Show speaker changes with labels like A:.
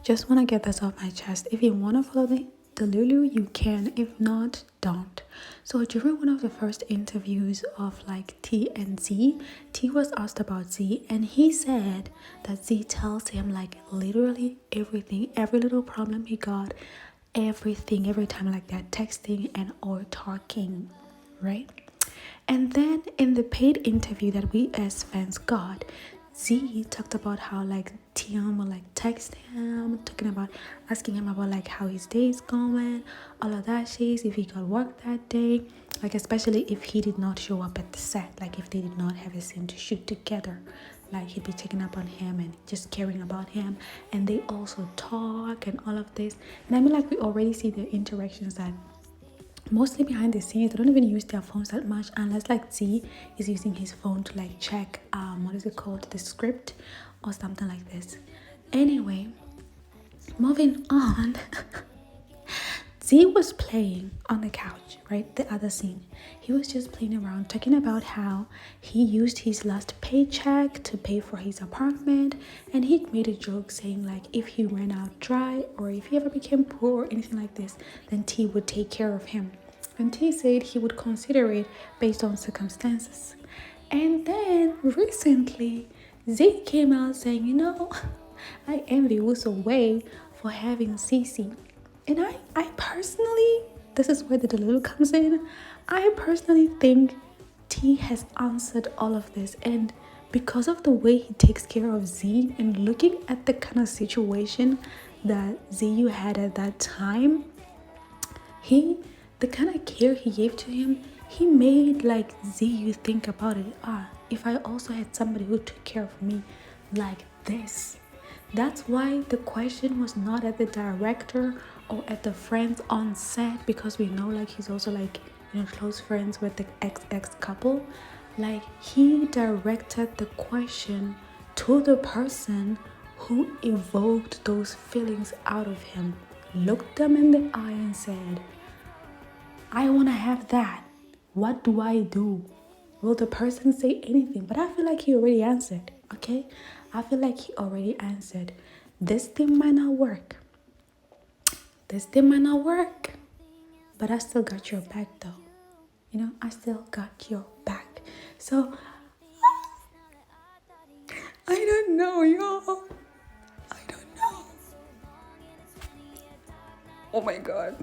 A: Just want to get this off my chest. If you want to follow the Delulu, you can. If not, don't. So during one of the first interviews of like T and Z, T was asked about Z, and he said that Z tells him like literally everything, every little problem he got, everything, every time like that, texting and or talking, right? And then in the paid interview that we as fans got, Z talked about how like Tian would like text him, talking about asking him about like how his day is going, all of that shit, if he got work that day, like especially if he did not show up at the set, like if they did not have a scene to shoot together, like he'd be checking up on him and just caring about him. And they also talk and all of this. And I mean, like we already see the interactions that mostly behind the scenes they don't even use their phones that much, unless like Z is using his phone to like check what is it called, the script or something like this. Anyway, moving on. Z was playing on the couch, right? The other scene. He was just playing around, talking about how he used his last paycheck to pay for his apartment. And he made a joke saying like, if he ran out dry or if he ever became poor or anything like this, then T would take care of him. And T said he would consider it based on circumstances. And then recently, Z came out saying, I envy Wuso Wei for having Cece. And I personally, this is where the Delulu comes in. I personally think T has answered all of this. And because of the way he takes care of Z and looking at the kind of situation that ZU had at that time, the kind of care he gave to him, he made like ZU think about it. If I also had somebody who took care of me like this. That's why the question was not at the director or at the friends on set, because we know like he's also like close friends with the ex couple. Like he directed the question to the person who evoked those feelings out of him, looked them in the eye and said, I want to have that. What do I do? Will the person say anything? But I feel like he already answered, okay? I feel like he already answered. This thing might not work. This thing might not work. But I still got your back though. I still got your back. So, I don't know, y'all. I don't know. Oh my God.